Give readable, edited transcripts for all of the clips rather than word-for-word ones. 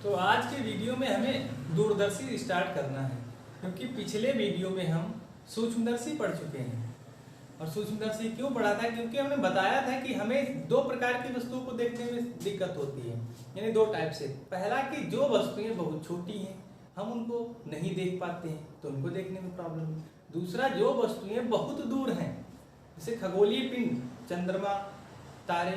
तो आज के वीडियो में हमें दूरदर्शी स्टार्ट करना है, क्योंकि पिछले वीडियो में हम सूक्ष्मदर्शी पढ़ चुके हैं। और सूक्ष्मदर्शी क्यों पढ़ा था? क्योंकि हमने बताया था कि हमें दो प्रकार की वस्तुओं को देखने में दिक्कत होती है, यानी दो टाइप से। पहला कि जो वस्तुएं बहुत छोटी हैं हम उनको नहीं देख पाते हैं, तो उनको देखने में प्रॉब्लम है। दूसरा, जो वस्तुएं बहुत दूर हैं, जैसे खगोलीय पिंड, चंद्रमा, तारे,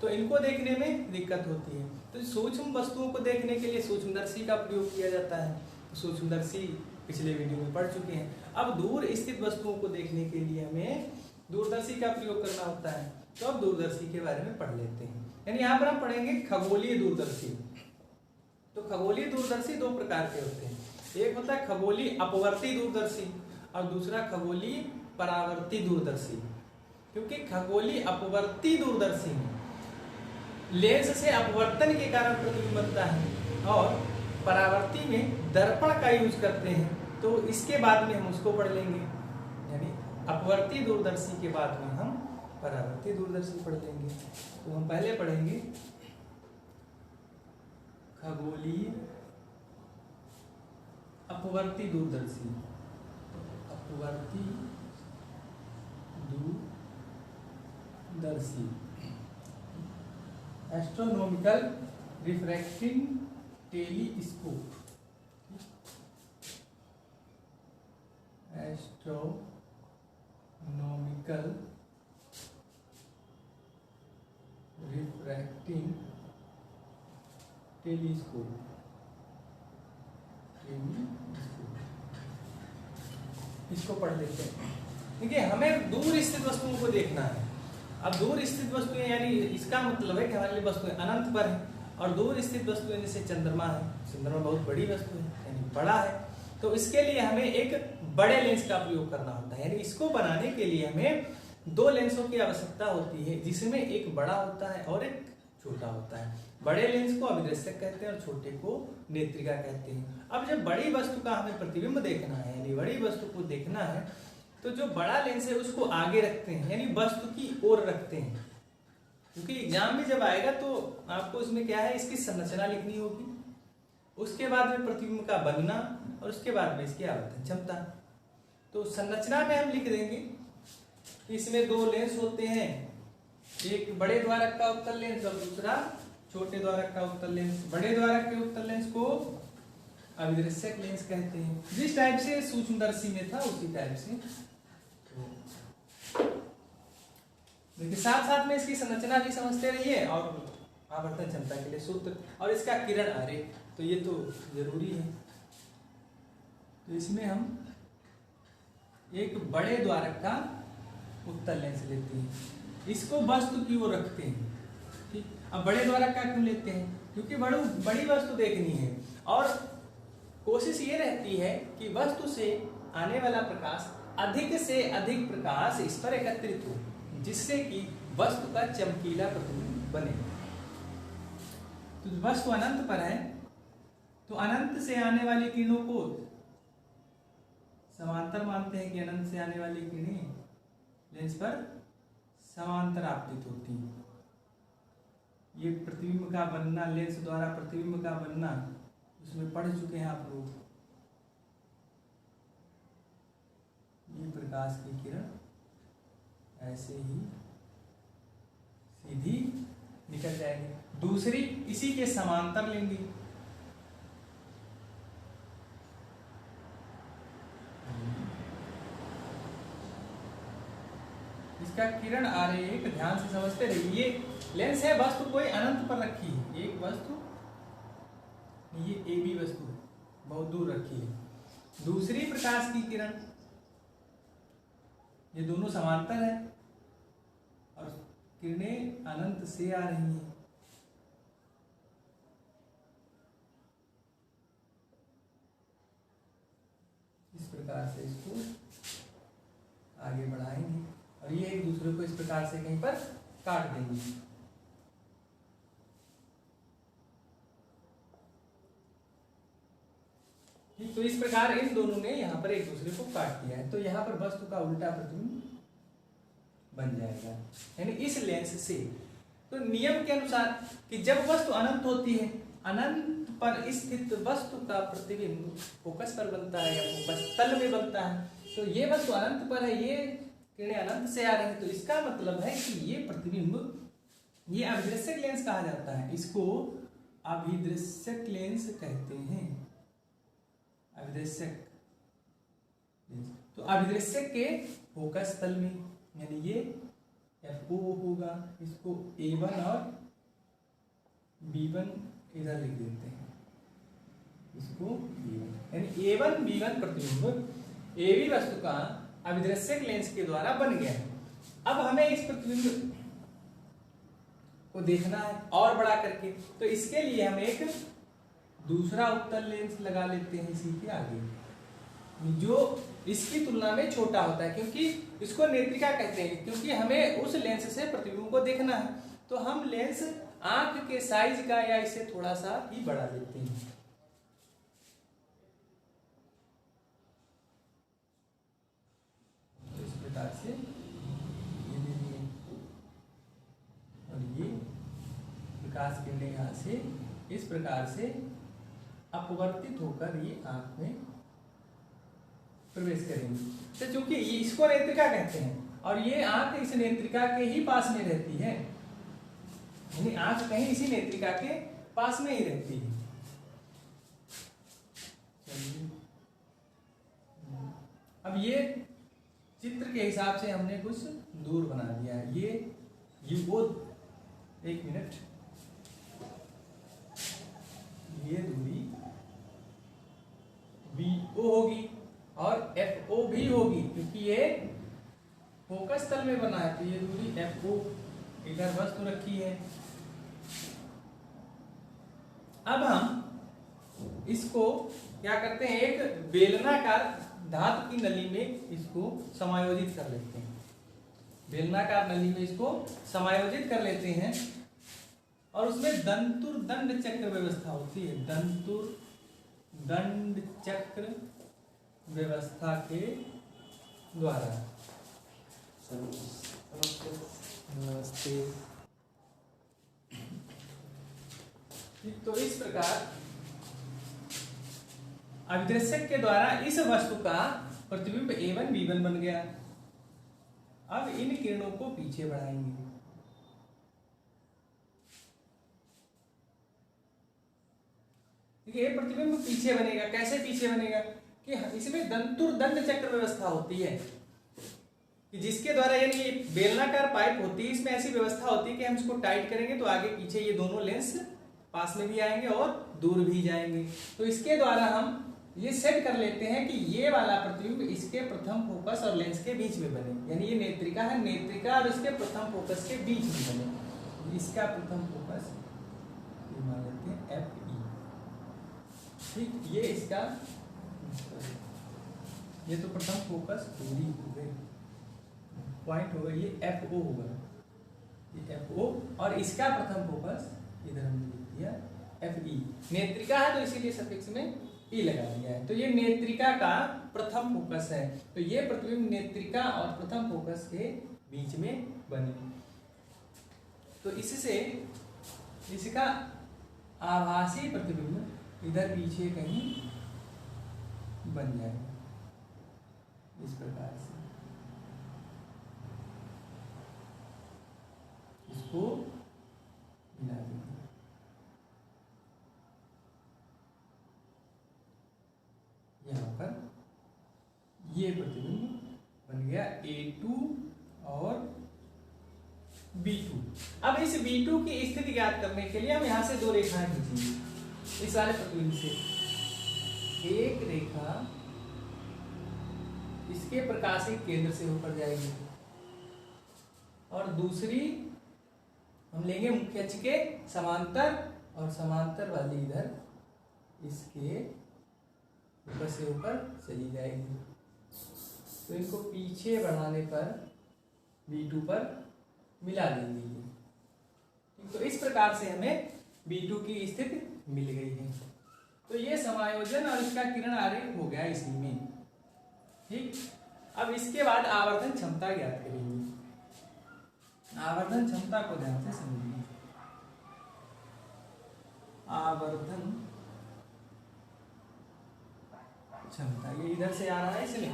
तो इनको देखने में दिक्कत होती है। तो सूक्ष्म वस्तुओं को देखने के लिए सूक्ष्मदर्शी का प्रयोग किया जाता है। सूक्ष्मदर्शी पिछले वीडियो में पढ़ चुके हैं। अब दूर स्थित वस्तुओं को देखने के लिए हमें दूरदर्शी का प्रयोग करना होता है। तो अब दूरदर्शी के बारे में पढ़ लेते हैं। यानी यहाँ पर हम पढ़ेंगे खगोलीय दूरदर्शी। तो खगोलीय दूरदर्शी दो प्रकार के होते हैं। एक होता है खगोलीय अपवर्ती दूरदर्शी और दूसरा खगोलीय परावर्ती दूरदर्शी। क्योंकि खगोलीय अपवर्ती दूरदर्शी में लेंस से अपवर्तन के कारण प्रतिबिंब बनता है और परावर्ती में दर्पण का यूज करते हैं। तो इसके बाद में हम उसको पढ़ लेंगे, यानी अपवर्ती दूरदर्शी के बाद में हम परावर्ती दूरदर्शी पढ़ लेंगे। तो हम पहले पढ़ेंगे खगोलीय अपवर्ती दूरदर्शी। अपवर्ती दूरदर्शी astronomical refracting telescope. Astronomical refracting telescope. इसको पढ़ लेते हैं। देखिए, हमें दूर स्थित वस्तुओं को देखना है। अब दूर स्थित वस्तुएं, यानी इसका मतलब है कि हमारे लिए वस्तुएं अनंत पर है। और दूर स्थित वस्तुएं जैसे चंद्रमा है, चंद्रमा बहुत बड़ी वस्तु है, यानी बड़ा है। तो इसके लिए हमें एक बड़े लेंस का प्रयोग करना होता है। यानी इसको बनाने के लिए हमें दो लेंसों की आवश्यकता होती है, जिसमें एक बड़ा होता है और एक छोटा होता है। बड़े लेंस को अभिदर्शक कहते हैं और छोटे को नेत्रिका कहते हैं। अब जब बड़ी वस्तु का हमें प्रतिबिंब देखना है, यानी बड़ी वस्तु को देखना है, तो जो बड़ा लेंस है उसको आगे रखते हैं, यानी वस्तु की ओर रखते हैं। क्योंकि एग्जाम में जब आएगा तो आपको उसमें क्या है, इसकी संरचना लिखनी होगी, उसके बाद में प्रतिबिंब का बनना और उसके बाद में इसकी आवर्तन क्षमता। तो संरचना में हम लिख देंगे कि इसमें दो लेंस होते हैं, एक बड़े द्वारक का उत्तल लेंस और दूसरा छोटे द्वारक का उत्तल लेंस। बड़े द्वारक के उत्तल लेंस को अभिदर्शक लेंस कहते हैं। जिस टाइप से सूक्ष्मदर्शी में था उसी टाइप से। देखिए, साथ साथ में इसकी संरचना भी समझते रहिए और आवर्तन क्षमता के लिए सूत्र और इसका किरण आरेख, तो ये तो जरूरी है। तो इसमें हम एक बड़े द्वारक का उत्तल लेंस लेते हैं, इसको वस्तु की ओर रखते हैं। ठीक, अब बड़े द्वारक का क्यों लेते हैं? क्योंकि बड़ी वस्तु देखनी है और कोशिश ये रहती है कि वस्तु से आने वाला प्रकाश अधिक से अधिक प्रकाश इस पर एकत्रित हो, जिससे कि वस्तु का चमकीला प्रतिबिंब बने। तो वस्तु अनंत पर है, तो अनंत से आने वाली किरणों को समांतर मानते हैं कि अनंत से आने वाली किरणें लेंस पर समांतर आपतित होती हैं। ये प्रतिबिंब का बनना, लेंस द्वारा प्रतिबिंब का बनना, उसमें पढ़ चुके हैं आप लोग। ये प्रकाश की किरण ऐसे ही सीधी निकल जाएगी, दूसरी इसी के समांतर लेंगे। इसका किरण आरेख ध्यान से समझते रहिए। ये लेंस है, वस्तु कोई अनंत पर रखी है, एक वस्तु, ये ए बी वस्तु है, बहुत दूर रखी है। दूसरी प्रकाश की किरण, ये दोनों समांतर है और किरणें अनंत से आ रही हैं। इस प्रकार से इसको आगे बढ़ाएंगे और ये एक दूसरे को इस प्रकार से कहीं पर काट देंगे। तो इस प्रकार इन दोनों ने यहाँ पर एक दूसरे को काट दिया है, तो यहाँ पर वस्तु का उल्टा प्रतिबिंब बन जाएगा, यानी इस लेंस से। तो नियम के अनुसार कि जब वस्तु अनंत होती है, अनंत पर स्थित वस्तु का प्रतिबिंब फोकस पर बनता है या फोकस तल में बनता है। तो ये वस्तु अनंत पर है, ये किरणें अनंत से आ रही है, तो इसका मतलब है कि ये प्रतिबिंब, ये अभिदृश्यक लेंस कहा जाता है, इसको अभिदृश्यक लेंस कहते हैं। अभिदृश्यक लेंस, तो अभिदृश्यक के फोकस तल में, यानी ये FO होगा, इसको A1 और B1 इधर लिख देते हैं, इसको B1, यानी A1 B1 प्रतिबिंब AB वस्तु का अभिदृश्यक लेंस के द्वारा बन गया है। अब हमें इस प्रतिबिंब को देखना है और बड़ा करके, तो इसके लिए हम एक दूसरा उत्तल लेंस लगा लेते हैं इसी के आगे, जो इसकी तुलना में छोटा होता है, क्योंकि इसको नेत्रिका कहते हैं, क्योंकि हमें उस लेंस से प्रतिबिंब को देखना है। तो हम लेंस आंख के साइज का या इसे थोड़ा सा ही बढ़ा लेते हैं। तो इस प्रकार से ये ले लिए और ये प्रकाश किरणें यहाँ से इस प्रकार से अपवर्तित होकर ये आंख में प्रवेश करेंगे। तो चूंकि इसको नेत्रिका कहते हैं और ये आंख इस नेत्रिका के ही पास में रहती है, यानी आंख कहीं इसी नेत्रिका के पास में ही रहती है। अब ये चित्र के हिसाब से हमने कुछ दूर बना दिया है। ये वो, एक मिनट, ये दूरी BO होगी और FO भी होगी, क्योंकि ये फोकस तल में बना है, तो ये दूरी FO इधर वस्तु रखी है। अब हम इसको क्या करते हैं, एक बेलनाकार धातु की नली में इसको समायोजित कर लेते हैं। बेलनाकार नली में इसको समायोजित कर लेते हैं और उसमें दंतुर दंड चक्र व्यवस्था होती है। दंतुर दंड चक्र व्यवस्था के द्वारा। नमस्ते। तो इस प्रकार अभिदृश्यक के द्वारा इस वस्तु का प्रतिबिंब A1 B1 बन गया। अब इन किरणों को पीछे बढ़ाएंगे। ये प्रतिबिंब पीछे बनेगा। कैसे पीछे बनेगा कि इसमें दंतुर दंड चक्र व्यवस्था होती है, कि जिसके द्वारा, यानी ये बेलनाकार पाइप होती है, इसमें ऐसी व्यवस्था होती है कि हम इसको टाइट करेंगे तो आगे पीछे ये दोनों लेंस पास में भी आएंगे और दूर भी जाएंगे। तो इसके द्वारा हम ये सेट कर लेते हैं कि ये वाला प्रतिबिंब इसके प्रथम फोकस और लेंस के बीच में बने, यानी ये नेत्रिका है, नेत्रिका और इसके प्रथम फोकस के बीच में बने। इसका प्रथम फोकस मान लेते हैं FE, ठीक। ये इसका, ये तो प्रथम फोकस दूरी हो गई, पॉइंट होगा, ये FO होगा, ये FO, और इसका प्रथम फोकस इधर हमने लिख दिया FE। नेत्रिका है तो इसीलिए सफिक्स में E लगा दिया है। तो ये नेत्रिका का प्रथम फोकस है। तो ये प्रतिबिंब नेत्रिका और प्रथम फोकस के बीच में बने, तो इससे इसका आभासी प्रतिबिंब इधर पीछे कहीं बन जाएगा इस प्रकार से। इसको मिला देंगे। यहाँ पर ये प्रतिबिंब बन गया A2 और B2। अब इस B2 की स्थिति ज्ञात करने के लिए हम यहाँ से दो रेखाएं खींचेंगे। इस वाले प्रतिबिंब से एक रेखा इसके प्रकाशिक केंद्र से होकर जाएगी और दूसरी हम लेंगे मुख्य अक्ष के समांतर, और समांतर वाली इधर इसके ऊपर से होकर चली जाएगी। तो इनको पीछे बढ़ाने पर B2 पर मिला देंगे। तो इस प्रकार से हमें B2 की स्थिति मिल गई है। तो ये समायोजन और इसका किरण आरेख हो गया इसी में, ठीक। अब इसके बाद आवर्धन क्षमता ज्ञात करेंगे। आवर्धन क्षमता को ध्यान से समझिए। आवर्धन क्षमता, ये इधर से आ रहा है इसलिए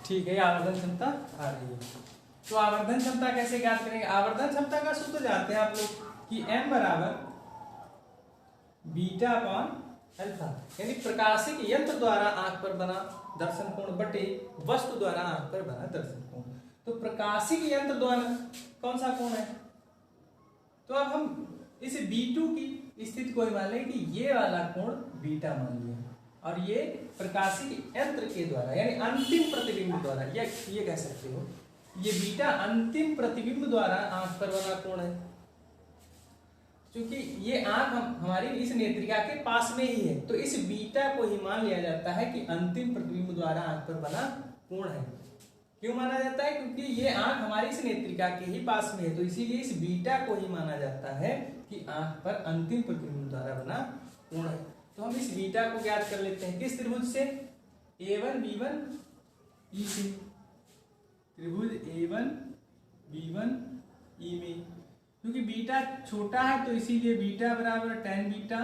ठीक है, आवर्धन क्षमता आ रही है। तो आवर्धन क्षमता कैसे ज्ञात करेंगे? आवर्धन क्षमता का सूत्र जानते हैं आप लोग कि m बराबर बीटा अपॉन अल्फा, यानी प्रकाशिक यंत्र द्वारा आंख पर बना दर्शन कोण बटे वस्तु द्वारा आंख पर बना दर्शन कोण। तो प्रकाशिक यंत्र द्वारा कौन सा कोण है? तो अब हम इस B2 की स्थिति को मान लें कि ये वाला कोण बीटा मान लिया, और ये प्रकाशिक यंत्र के द्वारा यानी अंतिम प्रतिबिंब द्वारा, ये कह सकते हो ये बीटा अंतिम प्रतिबिंब द्वारा आंख पर बना कोण है। क्योंकि ये आंख हमारी इस नेत्रिका के पास में ही है, तो इस बीटा को ही मान लिया जाता है कि अंतिम प्रतिबिंब द्वारा आंख पर बना कोण है। क्यों माना जाता है? क्योंकि ये आंख हमारी इस नेत्रिका के ही पास में है, तो इसीलिए इस बीटा को ही माना जाता है कि आंख पर अंतिम प्रतिबिंब द्वारा बना कोण है। तो हम इस बीटा को ज्ञात कर लेते हैं किस त्रिभुज से? A1 B1 E से, त्रिभुज A1 B1 E में। क्योंकि बीटा छोटा है तो इसीलिए बीटा बराबर tan बीटा,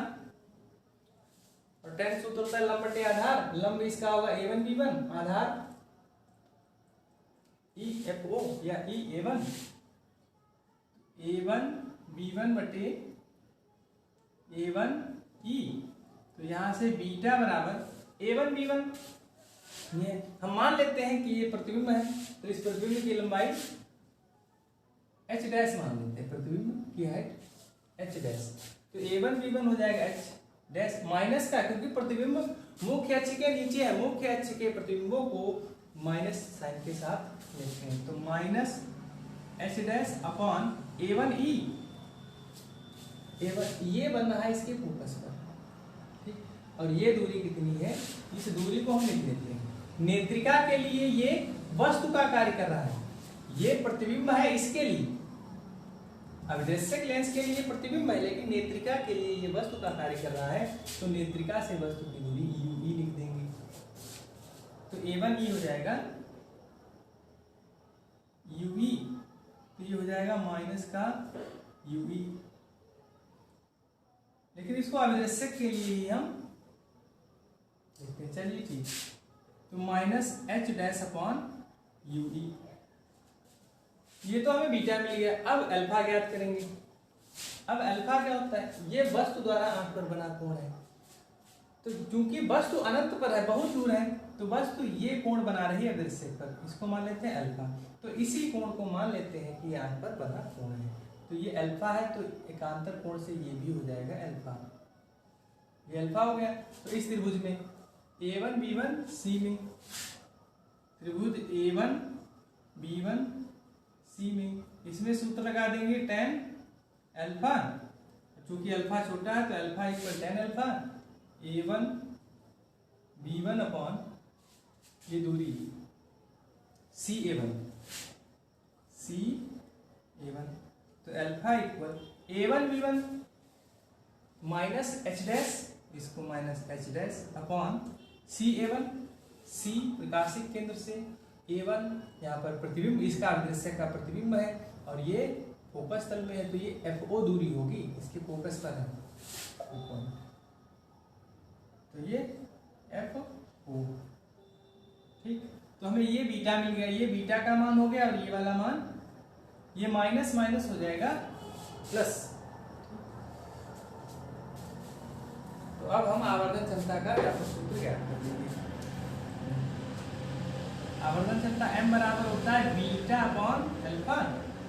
और tan सूत्र होता है लंब बटे आधार, लंब इसका होगा A1 B1, आधार EFO या E A1, A1 B1 बटे A1 E। तो यहां से बीटा बराबर A1 B1, ये हम मान लेते हैं कि ये प्रतिबिंब है, तो इस प्रतिबिंब की लंबाई h डैश मान लेते हैं, प्रतिबिंब की हाइट h डैश। तो A1 B1 हो जाएगा h डैश माइनस का, क्योंकि प्रतिबिंब मुख्य अक्ष के नीचे है, मुख्य अक्ष के प्रतिबिंबों को माइनस साइन के साथ लिखते हैं। तो minus h dash upon A1 E, ये बन रहा है इसके फोकस पर, ठीक। और ये दूरी कितनी है? इस दूरी को हम लिख देते हैं। नेत्रिका के लिए ये वस्तु का कार्य कर रहा है, ये प्रतिबिंब है इसके लिए, अभिदर्शक लेंस के लिए प्रतिबिंब है, लेकिन नेत्रिका के लिए ये वस्तु का कार्य कर रहा है। तो नेत्रिका से वस्तु की दूरी UE लिख देंगे। तो A1 E हो जाएगा UE, तो ये हो जाएगा माइनस का UE, लेकिन इसको अभिदर्शक के लिए ही हम देखते हैं। चलिए ठीक, तो minus h dash upon UE, ये तो हमें बीटा मिल गया। अब अल्फा ज्ञात करेंगे। अब अल्फा क्या होता है? ये वस्तु द्वारा आंख पर बना कोण है। तो चूंकि वस्तु अनंत पर है, बहुत दूर है, तो वस्तु ये कोण बना रही है अभिदर्शक पर, इसको मान लेते हैं अल्फा। तो इसी कोण को मान लेते हैं कि आंख पर बना कोण है। तो ये अल्फा है, तो एकांतर कोण से ये भी हो जाएगा अल्फा, ये अल्फा हो गया। तो इस त्रिभुज में A1 B1 C में, त्रिभुज A1 B1 C में, इसमें सूत्र लगा देंगे tan अल्फा, चूंकि अल्फा छोटा है तो alpha equal tan alpha A1 B1 upon ये दूरी CA1, तो alpha equal A1 B1 minus h dash, इसको minus h dash upon CA1, C प्रकाशिक केंद्र से, A1 यहाँ पर प्रतिबिंब, इसका अभिदर्शक का प्रतिबिंब है, और ये फोकस तल में है, तो ये FO दूरी होगी, इसके फोकस पर है, तो ये FO, ठीक। तो हमें ये बीटा मिल गया, ये बीटा का मान हो गया, और ये वाला मान, ये माइनस माइनस हो जाएगा प्लस। तो अब हम आवर्धन क्षमता का व्यापक सूत्र ज्ञात कर लेंगे। आवर्धन क्षमता m बराबर होता है बीटा अपॉन अल्फा।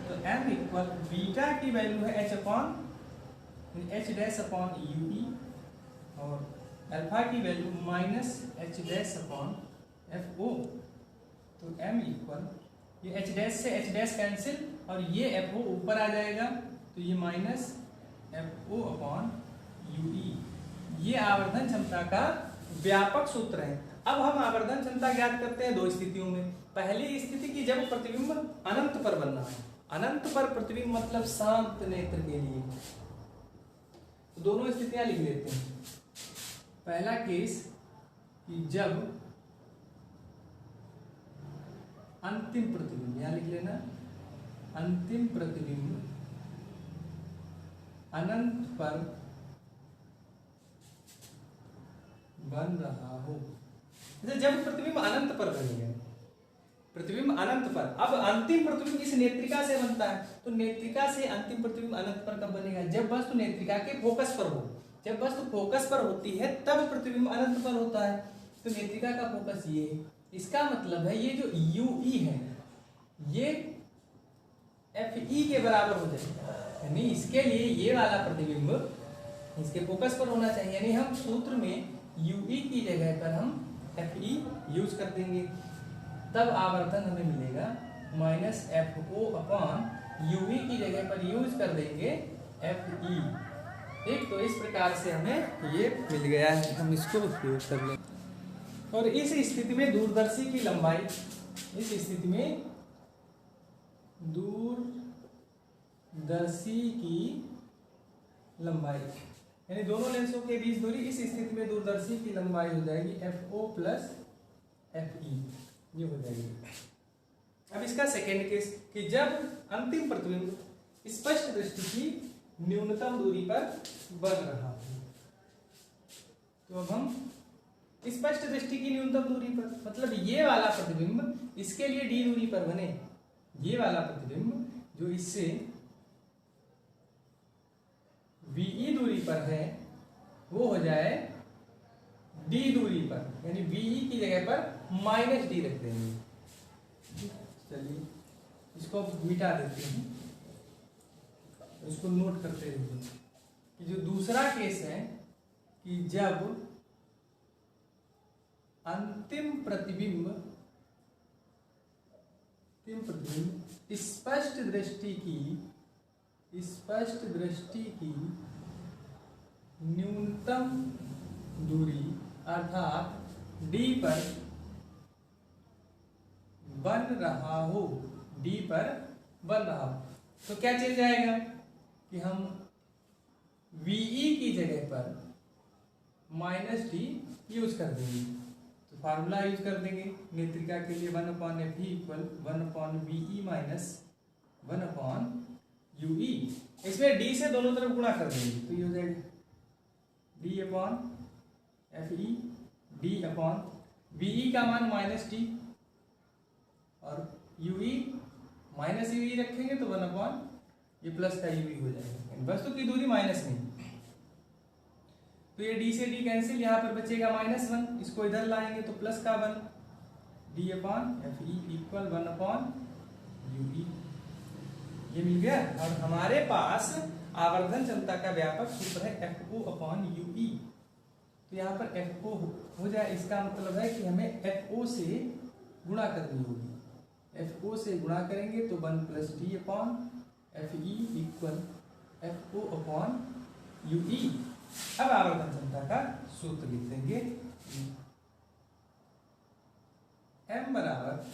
तो m इक्वल बीटा की वैल्यू है h upon h dash upon UE, और अल्फा की value minus h dash upon FO। तो m इक्वल ये h डैश से h डैश कैंसिल, और ये FO ऊपर आ जाएगा, तो ये माइनस FO अपॉन UE। ये आवर्धन क्षमता का व्यापक सूत्र है। अब हम आवर्धन क्षमता ज्ञात करते हैं दो स्थितियों में। पहली स्थिति की जब प्रतिबिंब अनंत पर बनना है, अनंत पर प्रतिबिंब मतलब शांत नेत्र के लिए, तो दोनों स्थितियां लिख लेते हैं। पहला केस कि जब अंतिम प्रतिबिंब, यहां लिख लेना, अंतिम प्रतिबिंब अनंत पर बन रहा हो। जैसे जब प्रतिबिंब अनंत पर बनेगा, प्रतिबिंब अनंत पर, अब अंतिम प्रतिबिंब इस नेत्रिका से बनता है, तो नेत्रिका से अंतिम प्रतिबिंब अनंत पर कब बनेगा? जब वस्तु नेत्रिका के फोकस पर हो। जब वस्तु फोकस पर होती है तब प्रतिबिंब अनंत पर होता है। तो नेत्रिका का फोकस ये है, इसका मतलब है ये जो UE है ये FE के बराबर हो जाएगा, यानी इसके लिए ये वाला प्रतिबिंब इसके फोकस पर होना चाहिए, यानी हम सूत्र में UE की जगह पर हम FE यूज कर देंगे, तब आवर्तन हमें मिलेगा -FO/UE की जगह पर यूज कर देंगे FE। ठीक, तो इस प्रकार से हमें ये मिल गया है, हम इसको उपयोग कर लेंगे। और इस स्थिति में दूरदर्शी की लंबाई, इस स्थिति में दूरदर्शी की लंबाई यानी दोनों लेंसों के बीच दूरी, इस स्थिति में दूरदर्शी की लंबाई हो जाएगी FO + FE, ये हो जाएगी। अब इसका सेकेंड केस कि जब अंतिम प्रतिबिंब स्पष्ट दृष्टि की न्यूनतम दूरी पर बन रहा हो। तो अब हम स्पष्ट दृष्टि की न्यूनतम दूरी पर, मतलब ये वाला प्रतिबिंब इसके लिए D दूरी पर बने, ये वाला प्रतिबिंब जो इससे VE दूरी पर है वो हो जाए D दूरी पर, यानी VE की जगह पर -D रख देंगे। चलिए इसको मिटा देते हैं, इसको नोट करते रहिए कि जो दूसरा केस है कि जब अंतिम प्रतिबिंब स्पष्ट दृष्टि की न्यूनतम दूरी अर्थात D पर बन रहा हो, D पर बन रहा हो, तो क्या चल जाएगा कि हम VE की जगह पर -D यूज कर देंगे। तो फार्मूला यूज कर देंगे नेत्रिका के लिए 1/FE = 1/VE - 1/UE। इसमें D से दोनों तरफ गुणा कर देंगे, तो ये हो जाएगा D/FE D/VE का मान -D और UE -UE रखेंगे तो 1/, ये प्लस का UE हो जाएगा, वस्तु की दूरी माइनस में। तो ये D से D कैंसिल, यहाँ पर बचेगा -1, इसको इधर लाएंगे तो प्लस का 1, D/FE = 1/UE, ये मिल गया। और हमारे पास आवर्धन क्षमता का व्यापक सूत्र है FO/UE। तो यहाँ पर FO हो जाए, इसका मतलब है कि हमें FO से गुणा करनी होगी, FO से गुणा करेंगे तो 1 + D/FE = FO/UE। अब आवर्धन क्षमता का सूत्र लिख देंगे, M बराबर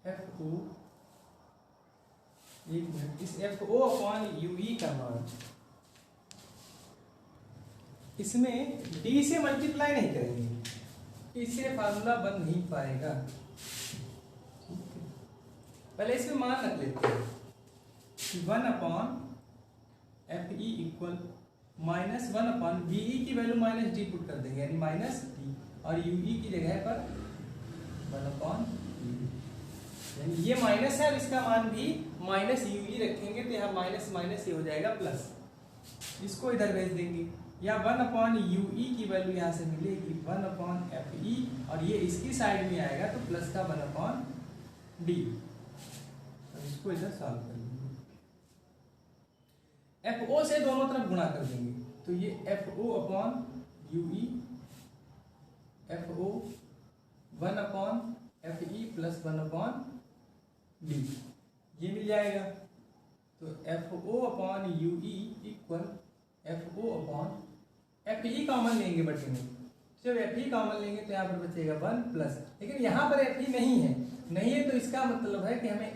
FO, एक मिनट, इस FO/UE का मान इसमें D से मल्टीप्लाई नहीं करेंगे, इससे फार्मूला बन नहीं पाएगा। पहले इसमें मान रख लेते हैं कि 1/FE = -1/VE की वैल्यू -D पुट कर देंगे, यानी -D, और UE की जगह पर 1/UE, यानी ये माइनस है, और इसका मान भी -UE रखेंगे तो यहाँ माइनस ये हो जाएगा प्लस, इसको इधर भेज देंगे, या 1/UE की वैल्यू यहाँ से मिलेगी 1/FE, और ये इसकी साइड में आएगा तो प्लस का 1/D। इसको इधर सॉल्व कर लेंगे, FO से दोनों तरफ गुणा कर देंगे, तो ये FO/UE FO 1/FE + 1/D, ये मिल जाएगा। तो FO/UE = FO/FE कॉमन लेंगे बटे में, जब FE कॉमन लेंगे तो यहाँ पर बचेगा 1 प्लस, लेकिन यहाँ पर FE नहीं है तो इसका मतलब है कि हमें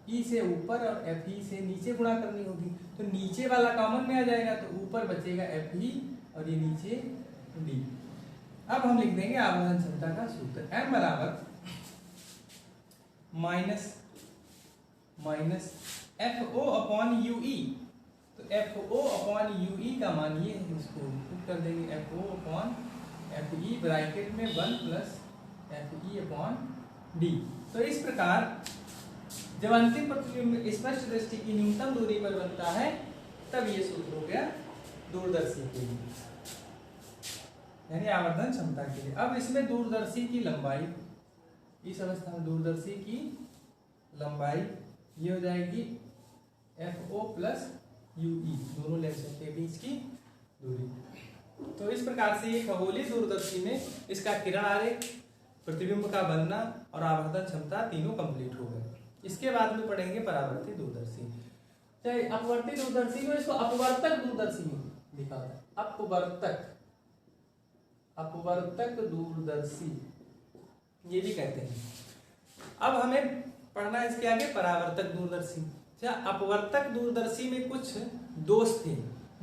ई से ऊपर और एफ ई से नीचे गुणा करनी होगी, तो नीचे वाला कॉमन में आ जाएगा, तो ऊपर बचेगा एफ ई और ये नीचे डी। अब हम लिख देंगे आवर्धन क्षमता का सूत्र, m बराबर minus F O upon U E. तो F O upon U E का मान ये है, इसको पुट कर देंगे, F O upon F E bracket में 1 plus F E upon D. तो इस प्रकार जब अंतिम प्रतिबिंब स्पष्ट दृष्टि की न्यूनतम दूरी पर बनता है तब ये सूत्र हो गया दूरदर्शी के लिए, यानी आवर्धन क्षमता के लिए। अब इसमें दूरदर्शी की लंबाई, इस अवस्था में दूरदर्शी की लंबाई ये हो जाएगी F O plus U E, दोनों लेंसों के बीच की दूरी। तो इस प्रकार से ये खगोलीय दूरदर्शी में इसका किरण आरेख, प्रतिबिंब का बनना और आवर्धन क्षमता तीनों कंप्लीट हो गए। इसके बाद में पढ़ेंगे परावर्तित दूरदर्शी। चाहे अपवर्तित दूरदर्शी को, इसको अपवर्तक दूरदर्शी लिखा होता है, अपवर्तक दूरदर्शी ये भी कहते हैं। अब हमें पढ़ना है इसके आगे परावर्तक दूरदर्शी। अपवर्तक दूरदर्शी में कुछ दोष थे,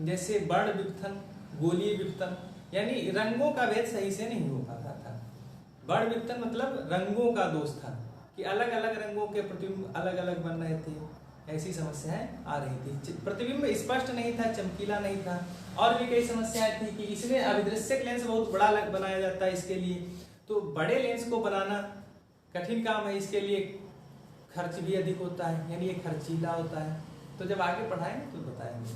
जैसे वर्ण विपथन, गोलीय विपथन, यानी रंगों का भेद सही से नहीं हो पाता था। वर्ण विपथन मतलब रंगों का दोष था कि अलग अलग रंगों के प्रतिबिंब अलग अलग बन रहे थे, ऐसी समस्याएं आ रही थी। प्रतिबिंब स्पष्ट नहीं था, चमकीला नहीं था, और भी कई समस्याएं थी कि इसमें अभिदृश्यक लेंस बहुत बड़ा बनाया जाता है इसके लिए, तो बड़े लेंस को बनाना कठिन काम है, इसके लिए खर्च भी अधिक होता है, यानी ये खर्चीला होता है। तो जब आगे पढ़ाएंगे तो बताएंगे।